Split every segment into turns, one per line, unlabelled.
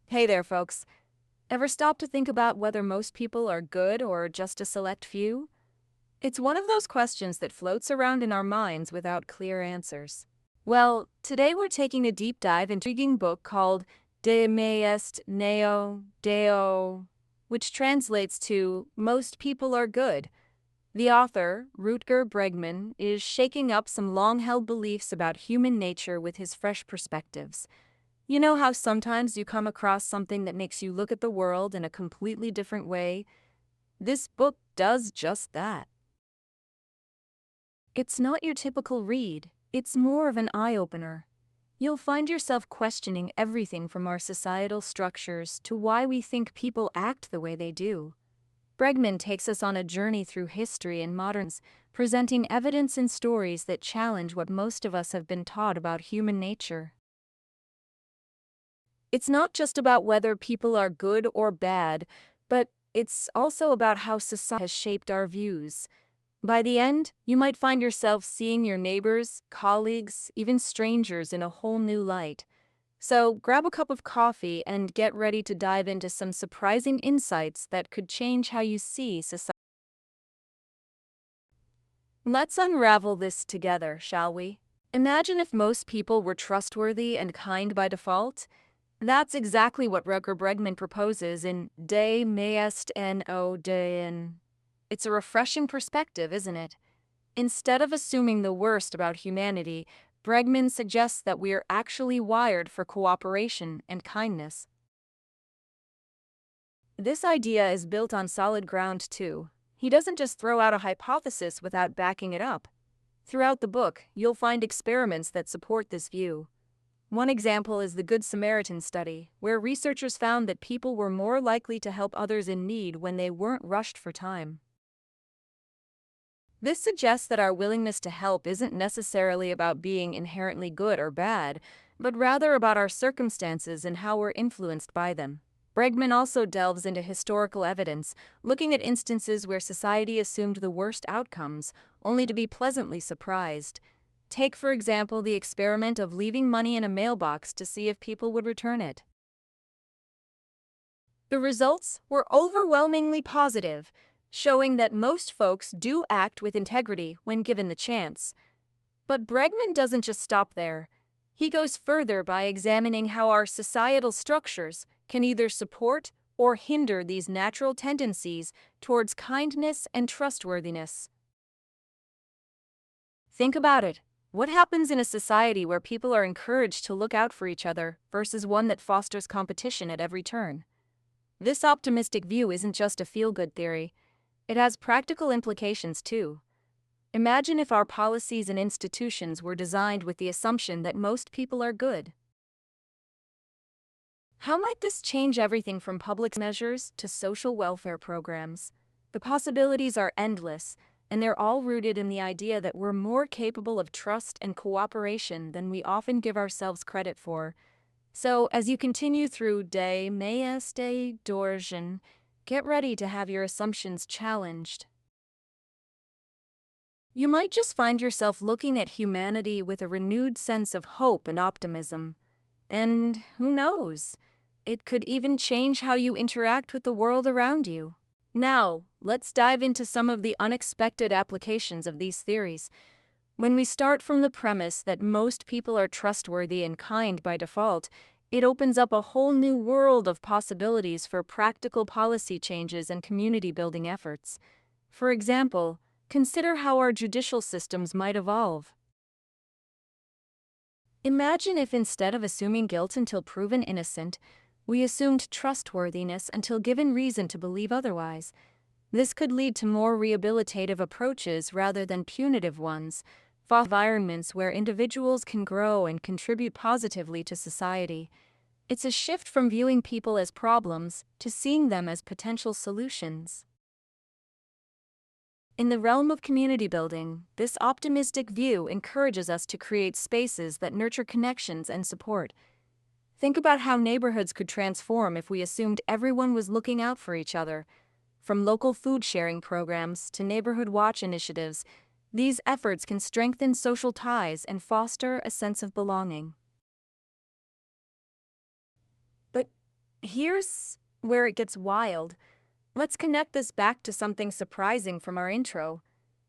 Hey there, folks. Ever stop to think about whether most people are good or just a select few? It's one of those questions that floats around in our minds without clear answers. Well, today we're taking a deep dive into an intriguing book called De Me Est Neo Deo, which translates to Most People Are Good. The author, Rutger Bregman, is shaking up some long-held beliefs about human nature with his fresh perspectives. You know how sometimes you come across something that makes you look at the world in a completely different way? This book does just that. It's not your typical read, it's more of an eye-opener. You'll find yourself questioning everything from our societal structures to why we think people act the way they do. Bregman takes us on a journey through history and moderns, presenting evidence and stories that challenge what most of us have been taught about human nature. It's not just about whether people are good or bad, but it's also about how society has shaped our views. By the end, you might find yourself seeing your neighbors, colleagues, even strangers in a whole new light. So grab a cup of coffee and get ready to dive into some surprising insights that could change how you see society. Let's unravel this together, shall we? Imagine if most people were trustworthy and kind by default. That's exactly what Rutger Bregman proposes in De Me Est No Dein. It's a refreshing perspective, isn't it? Instead of assuming the worst about humanity, Bregman suggests that we are actually wired for cooperation and kindness. This idea is built on solid ground, too. He doesn't just throw out a hypothesis without backing it up. Throughout the book, you'll find experiments that support this view. One example is the Good Samaritan study, where researchers found that people were more likely to help others in need when they weren't rushed for time. This suggests that our willingness to help isn't necessarily about being inherently good or bad, but rather about our circumstances and how we're influenced by them. Bregman also delves into historical evidence, looking at instances where society assumed the worst outcomes, only to be pleasantly surprised. Take, for example, the experiment of leaving money in a mailbox to see if people would return it. The results were overwhelmingly positive, showing that most folks do act with integrity when given the chance. But Bregman doesn't just stop there. He goes further by examining how our societal structures can either support or hinder these natural tendencies towards kindness and trustworthiness. Think about it. What happens in a society where people are encouraged to look out for each other versus one that fosters competition at every turn? This optimistic view isn't just a feel-good theory. It has practical implications too. Imagine if our policies and institutions were designed with the assumption that most people are good. How might this change everything from public measures to social welfare programs? The possibilities are endless, and they're all rooted in the idea that we're more capable of trust and cooperation than we often give ourselves credit for. So, as you continue through De Me Est Dorjen, get ready to have your assumptions challenged. You might just find yourself looking at humanity with a renewed sense of hope and optimism. And who knows? It could even change how you interact with the world around you. Now, let's dive into some of the unexpected applications of these theories. When we start from the premise that most people are trustworthy and kind by default, it opens up a whole new world of possibilities for practical policy changes and community building efforts. For example, consider how our judicial systems might evolve. Imagine if instead of assuming guilt until proven innocent, we assumed trustworthiness until given reason to believe otherwise. This could lead to more rehabilitative approaches rather than punitive ones, foster environments where individuals can grow and contribute positively to society. It's a shift from viewing people as problems to seeing them as potential solutions. In the realm of community building, this optimistic view encourages us to create spaces that nurture connections and support. Think about how neighborhoods could transform if we assumed everyone was looking out for each other. From local food sharing programs to neighborhood watch initiatives, these efforts can strengthen social ties and foster a sense of belonging. But Here's where it gets wild. Let's connect this back to something surprising from our intro.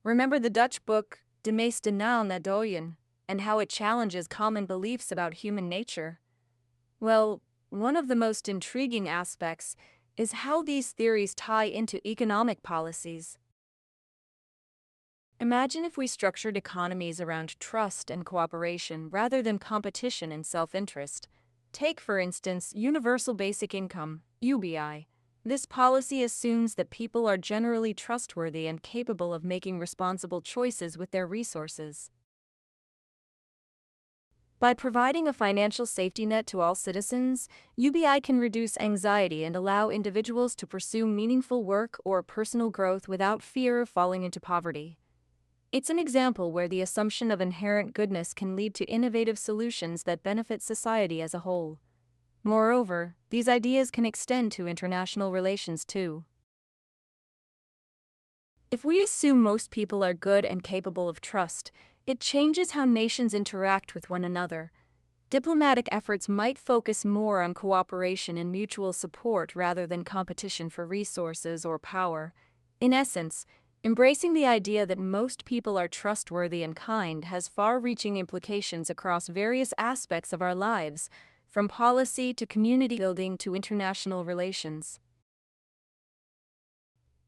Remember the Dutch book De meeste naar Doyen and how it challenges common beliefs about human nature? Well, one of the most intriguing aspects is how these theories tie into economic policies. Imagine if we structured economies around trust and cooperation rather than competition and self-interest. Take, for instance, Universal Basic Income, UBI. This policy assumes that people are generally trustworthy and capable of making responsible choices with their resources. By providing a financial safety net to all citizens, UBI can reduce anxiety and allow individuals to pursue meaningful work or personal growth without fear of falling into poverty. It's an example where the assumption of inherent goodness can lead to innovative solutions that benefit society as a whole. Moreover, these ideas can extend to international relations too. If we assume most people are good and capable of trust, it changes how nations interact with one another. Diplomatic efforts might focus more on cooperation and mutual support rather than competition for resources or power. In essence, embracing the idea that most people are trustworthy and kind has far-reaching implications across various aspects of our lives, from policy to community building to international relations.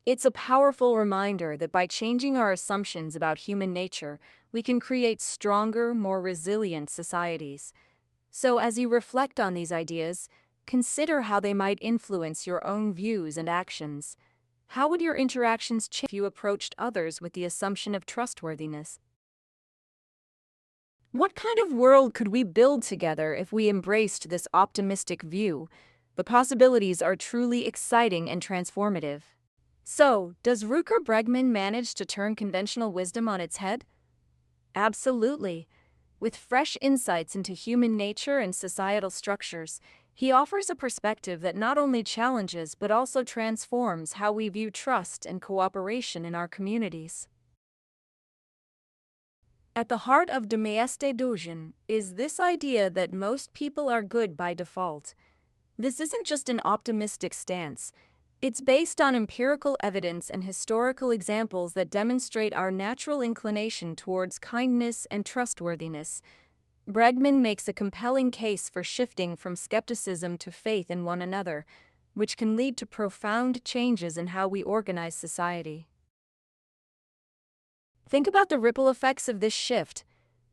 It's a powerful reminder that by changing our assumptions about human nature, we can create stronger, more resilient societies. So, as you reflect on these ideas, consider how they might influence your own views and actions. How would your interactions change if you approached others with the assumption of trustworthiness? What kind of world could we build together if we embraced this optimistic view? The possibilities are truly exciting and transformative. So, does Rutger Bregman manage to turn conventional wisdom on its head? Absolutely. With fresh insights into human nature and societal structures, he offers a perspective that not only challenges but also transforms how we view trust and cooperation in our communities. At the heart of De Maeste Dogen is this idea that most people are good by default. This isn't just an optimistic stance. It's based on empirical evidence and historical examples that demonstrate our natural inclination towards kindness and trustworthiness. Bregman makes a compelling case for shifting from skepticism to faith in one another, which can lead to profound changes in how we organize society. Think about the ripple effects of this shift.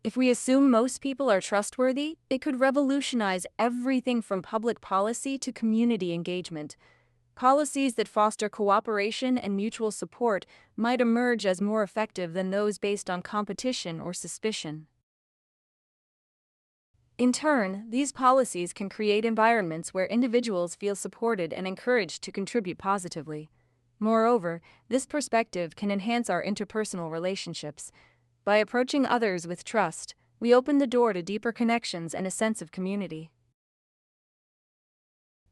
If we assume most people are trustworthy, it could revolutionize everything from public policy to community engagement. Policies that foster cooperation and mutual support might emerge as more effective than those based on competition or suspicion. In turn, these policies can create environments where individuals feel supported and encouraged to contribute positively. Moreover, this perspective can enhance our interpersonal relationships. By approaching others with trust, we open the door to deeper connections and a sense of community.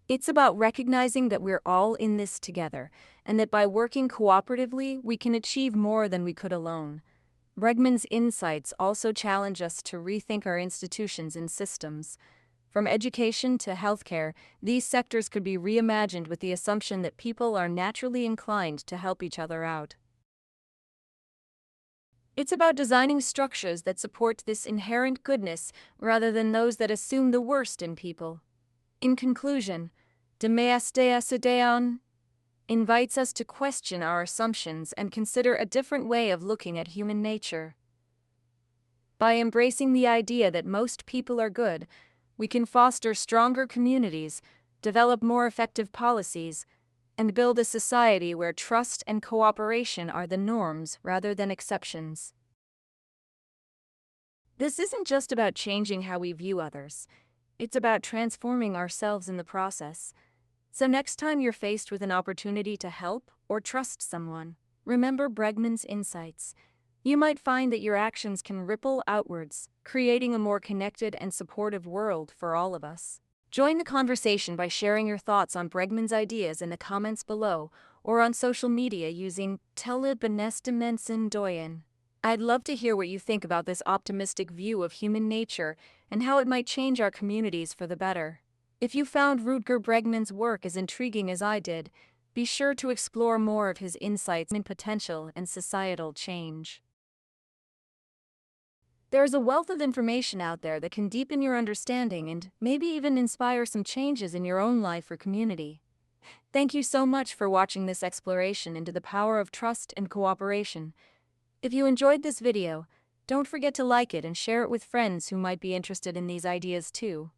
It's about recognizing that we're all in this together, and that by working cooperatively, we can achieve more than we could alone. Bregman's insights also challenge us to rethink our institutions and systems. From education to healthcare, these sectors could be reimagined with the assumption that people are naturally inclined to help each other out. It's about designing structures that support this inherent goodness rather than those that assume the worst in people. In conclusion, De Maeste invites us to question our assumptions and consider a different way of looking at human nature. By embracing the idea that most people are good, we can foster stronger communities, develop more effective policies, and build a society where trust and cooperation are the norms rather than exceptions. This isn't just about changing how we view others. It's about transforming ourselves in the process. So next time you're faced with an opportunity to help or trust someone, remember Bregman's insights. You might find that your actions can ripple outwards, creating a more connected and supportive world for all of us. Join the conversation by sharing your thoughts on Bregman's ideas in the comments below or on social media using Telle Beneste Mensen Doyen. I'd love to hear what you think about this optimistic view of human nature and how it might change our communities for the better. If you found Rutger Bregman's work as intriguing as I did, be sure to explore more of his insights in potential and societal change. There's a wealth of information out there that can deepen your understanding and maybe even inspire some changes in your own life or community. Thank you so much for watching this exploration into the power of trust and cooperation. If you enjoyed this video, don't forget to like it and share it with friends who might be interested in these ideas too.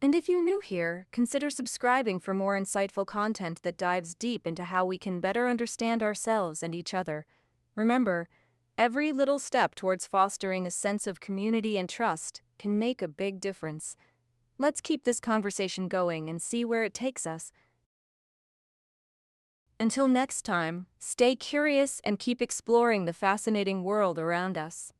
And if you're new here, consider subscribing for more insightful content that dives deep into how we can better understand ourselves and each other. Remember, every little step towards fostering a sense of community and trust can make a big difference. Let's keep this conversation going and see where it takes us. Until next time, stay curious and keep exploring the fascinating world around us.